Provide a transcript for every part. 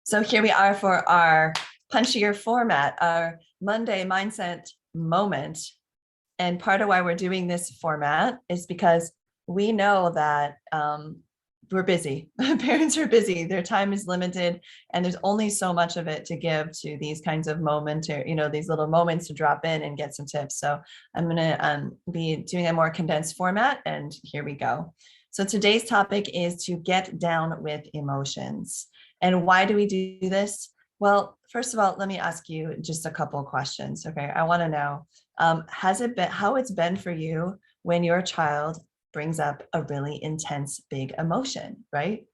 So here we are for our punchier format, our Monday mindset moment. And part of why we're doing this format is because we know that we're busy. Parents are busy. Their time is limited, and there's only so much of it to give to these kinds of momentary, these little moments to drop in and get some tips. So I'm going to be doing a more condensed format, and here we go. So today's topic is to get down with emotions. And why do we do this? Well, first of all, let me ask you just a couple of questions. Okay, I want to know, has it been how it's been for you when your child brings up a really intense, big emotion, right?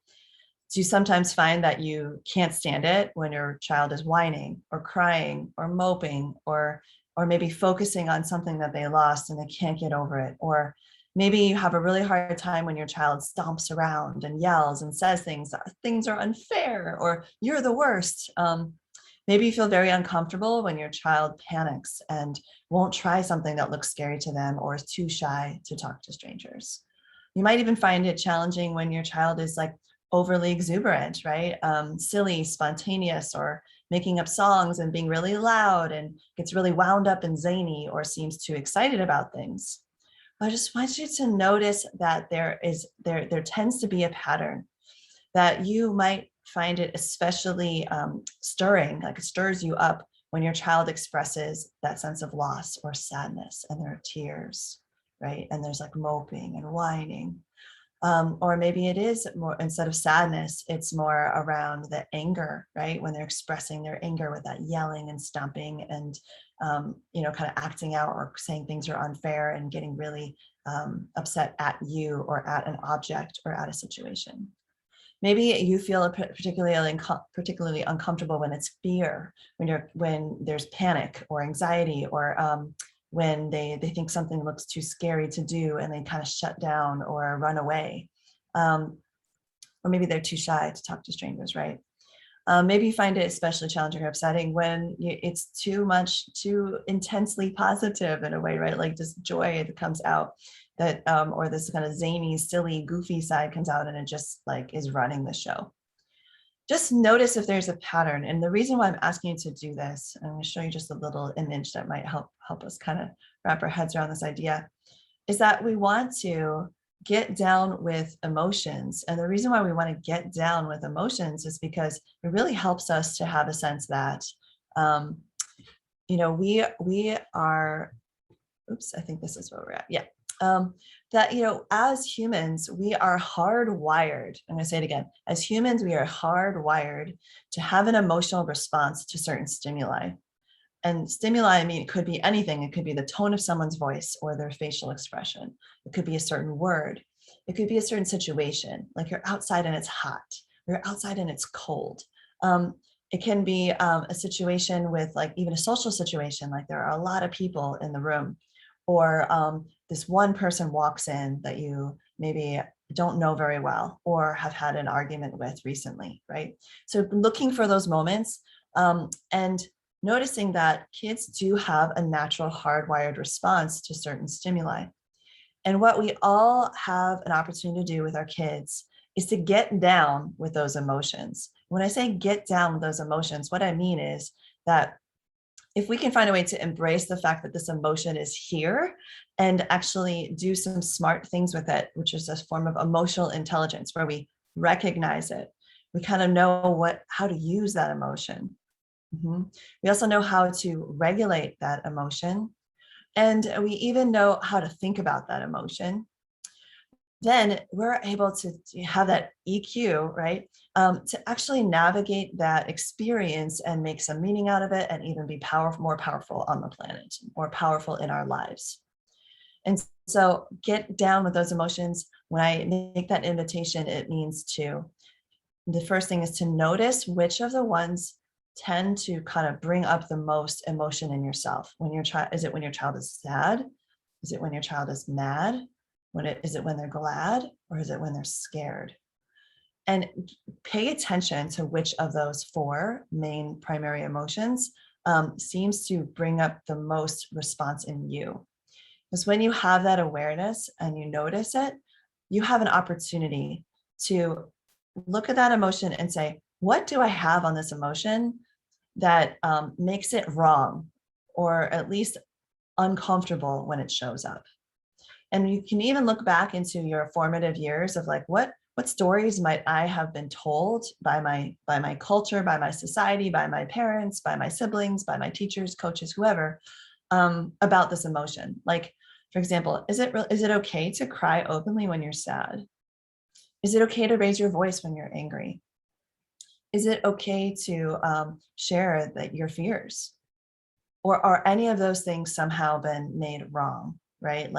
Do you sometimes find that you can't stand it when your child is whining or crying or moping or maybe focusing on something that they lost and they can't get over it? Or maybe you have a really hard time when your child stomps around and yells and says things are unfair or you're the worst. Maybe you feel very uncomfortable when your child panics and won't try something that looks scary to them or is too shy to talk to strangers. You might even find it challenging when your child is like overly exuberant, right? Silly, spontaneous, or making up songs and being really loud and gets really wound up and zany or seems too excited about things. I just want you to notice that there tends to be a pattern that you might find it especially stirring, like it stirs you up when your child expresses that sense of loss or sadness and there are tears, right? And there's like moping and whining. Or maybe it is more, instead of sadness, it's more around the anger, right? When they're expressing their anger with that yelling and stomping and, kind of acting out or saying things are unfair and getting really upset at you or at an object or at a situation. Maybe you feel particularly uncomfortable when it's fear, when there's panic or anxiety, or when they think something looks too scary to do and they kind of shut down or run away. Or maybe they're too shy to talk to strangers, right? Maybe you find it especially challenging or upsetting when it's too intensely positive in a way, right? Like this joy that comes out that, or this kind of zany, silly, goofy side comes out and it just like is running the show. Just notice if there's a pattern. And the reason why I'm asking you to do this, I'm going to show you just a little image that might help us kind of wrap our heads around this idea, is that we want to get down with emotions. And the reason why we want to get down with emotions is because it really helps us to have a sense that, we are, oops, I think this is where we're at. Yeah. That, as humans, we are hardwired. I'm going to say it again. As humans, we are hardwired to have an emotional response to certain stimuli. And stimuli, I mean, it could be anything. It could be the tone of someone's voice or their facial expression. It could be a certain word. It could be a certain situation, like you're outside and it's hot, or you're outside and it's cold. It can be a situation with like even a social situation, like there are a lot of people in the room, or this one person walks in that you maybe don't know very well or have had an argument with recently, right? So looking for those moments and noticing that kids do have a natural hardwired response to certain stimuli. And what we all have an opportunity to do with our kids is to get down with those emotions. When I say get down with those emotions, what I mean is that if we can find a way to embrace the fact that this emotion is here and actually do some smart things with it, which is a form of emotional intelligence where we recognize it, we kind of know how to use that emotion. We also know how to regulate that emotion. And we even know how to think about that emotion. Then we're able to have that EQ, right? To actually navigate that experience and make some meaning out of it and even be more powerful on the planet, more powerful in our lives. And so get down with those emotions. When I make that invitation, it means the first thing is to notice which of the ones tend to kind of bring up the most emotion in yourself. Is it when your child is sad? Is it when your child is mad? Is it when they're glad? Or is it when they're scared? And pay attention to which of those four main primary emotions seems to bring up the most response in you. Because when you have that awareness and you notice it, you have an opportunity to look at that emotion and say, what do I have on this emotion that makes it wrong, or at least uncomfortable when it shows up? And you can even look back into your formative years of like, what stories might I have been told by my culture, by my society, by my parents, by my siblings, by my teachers, coaches, whoever, about this emotion? Like, for example, is it okay to cry openly when you're sad? Is it okay to raise your voice when you're angry? Is it okay to share that your fears? Or are any of those things somehow been made wrong, right?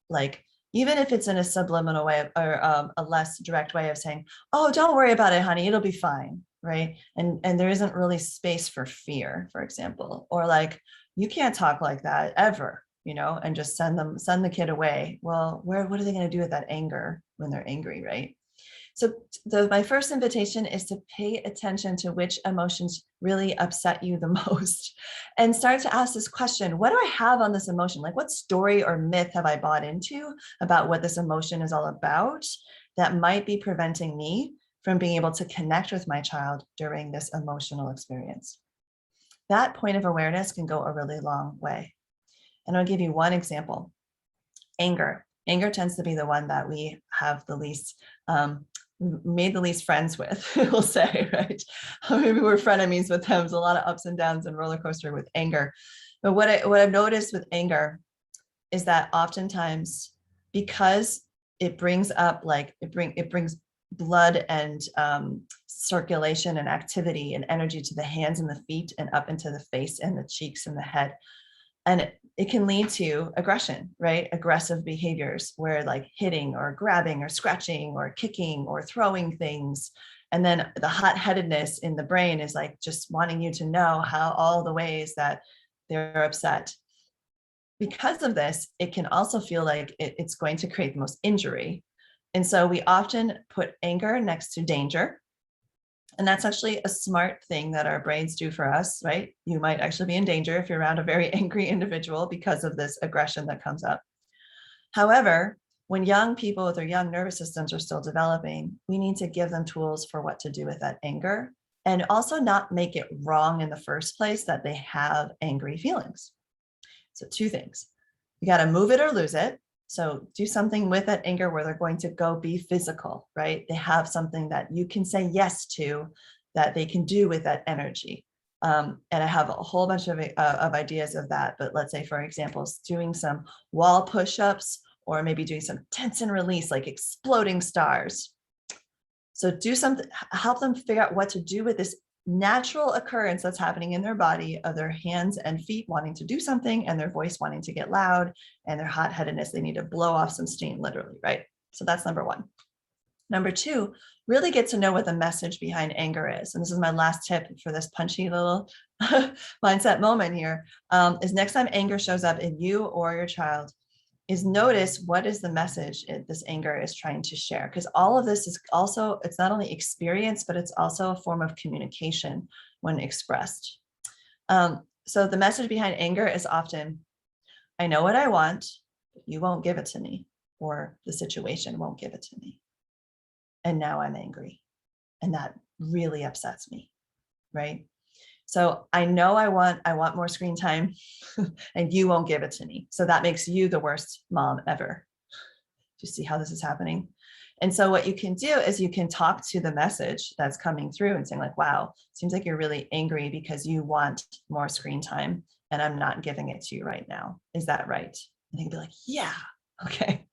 Like even if it's in a subliminal way or a less direct way of saying, oh, don't worry about it, honey, it'll be fine, right? And there isn't really space for fear, for example, or like, you can't talk like that ever, and just send the kid away. Well, what are they going to do with that anger when they're angry, right? So my first invitation is to pay attention to which emotions really upset you the most, and start to ask this question: what do I have on this emotion? Like, what story or myth have I bought into about what this emotion is all about that might be preventing me from being able to connect with my child during this emotional experience? That point of awareness can go a really long way. And I'll give you one example. Anger tends to be the one that we have the least made the least friends with, we'll say, right? Maybe we're frenemies with them. There's a lot of ups and downs and roller coaster with anger. But what I've noticed with anger is that oftentimes, because it brings up it brings blood and circulation and activity and energy to the hands and the feet and up into the face and the cheeks and the head. And it can lead to aggression, right? Aggressive behaviors where like hitting or grabbing or scratching or kicking or throwing things. And then the hot-headedness in the brain is like just wanting you to know how all the ways that they're upset. Because of this, it can also feel like it's going to create the most injury. And so we often put anger next to danger. And that's actually a smart thing that our brains do for us, right? You might actually be in danger if you're around a very angry individual because of this aggression that comes up. However, when young people with their young nervous systems are still developing, we need to give them tools for what to do with that anger, and also not make it wrong in the first place that they have angry feelings. So two things: you got to move it or lose it. So do something with that anger where they're going to go be physical, right? They have something that you can say yes to, that they can do with that energy. And I have a whole bunch of ideas of that. But let's say, for example, doing some wall push-ups, or maybe doing some tense and release, like exploding stars. So do something, help them figure out what to do with this natural occurrence that's happening in their body of their hands and feet wanting to do something, and their voice wanting to get loud, and their hot-headedness, they need to blow off some steam, literally, right? So that's number one. Number two, really get to know what the message behind anger is. And this is my last tip for this punchy little mindset moment here, is next time anger shows up in you or your child, is notice what is the message this anger is trying to share. Because all of this is also, it's not only experience, but it's also a form of communication when expressed. So the message behind anger is often, I know what I want, but you won't give it to me, or the situation won't give it to me. And now I'm angry. And that really upsets me, right? So I know I want more screen time and you won't give it to me. So that makes you the worst mom ever. Do you see how this is happening? And so what you can do is you can talk to the message that's coming through and saying like, wow, seems like you're really angry because you want more screen time and I'm not giving it to you right now. Is that right? And they can be like, yeah, okay.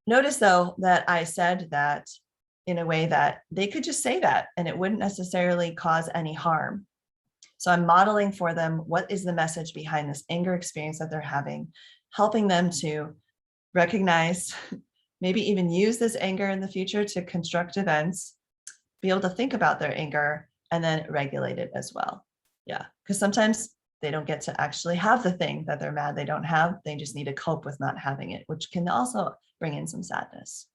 Notice though that I said that in a way that they could just say that and it wouldn't necessarily cause any harm. So I'm modeling for them what is the message behind this anger experience that they're having, helping them to recognize, maybe even use this anger in the future to construct events, be able to think about their anger, and then regulate it as well. Yeah, because sometimes they don't get to actually have the thing that they're mad they don't have. They just need to cope with not having it, which can also bring in some sadness.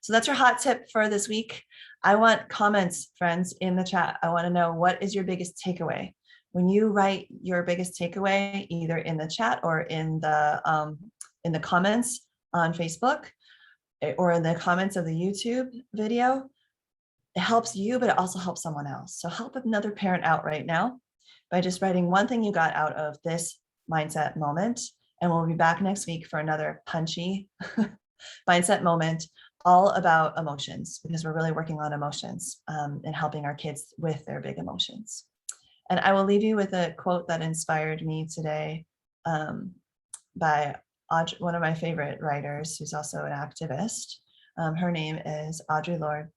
So that's your hot tip for this week. I want comments, friends, in the chat. I want to know, what is your biggest takeaway? When you write your biggest takeaway, either in the chat or in the comments on Facebook, or in the comments of the YouTube video, it helps you, but it also helps someone else. So help another parent out right now by just writing one thing you got out of this mindset moment. And we'll be back next week for another punchy mindset moment, all about emotions, because we're really working on emotions and helping our kids with their big emotions. And I will leave you with a quote that inspired me today by one of my favorite writers, who's also an activist. Her name is Audre Lorde,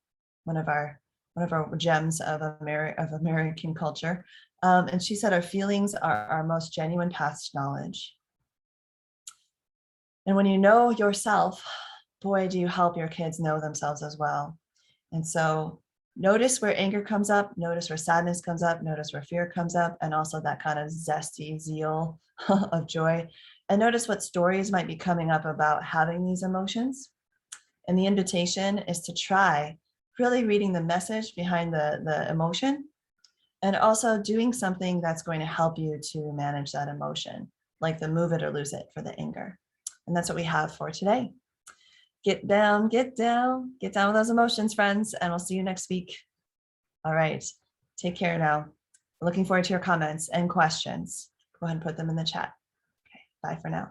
one of our gems of American culture. And she said, "Our feelings are our most genuine past knowledge." And when you know yourself, boy, do you help your kids know themselves as well. And so notice where anger comes up, notice where sadness comes up, notice where fear comes up, and also that kind of zesty zeal of joy. And notice what stories might be coming up about having these emotions. And the invitation is to try really reading the message behind the emotion, and also doing something that's going to help you to manage that emotion, like the move it or lose it for the anger. And that's what we have for today. Get down, get down, get down with those emotions, friends, and we'll see you next week. All right, take care now. Looking forward to your comments and questions. Go ahead and put them in the chat. Okay, bye for now.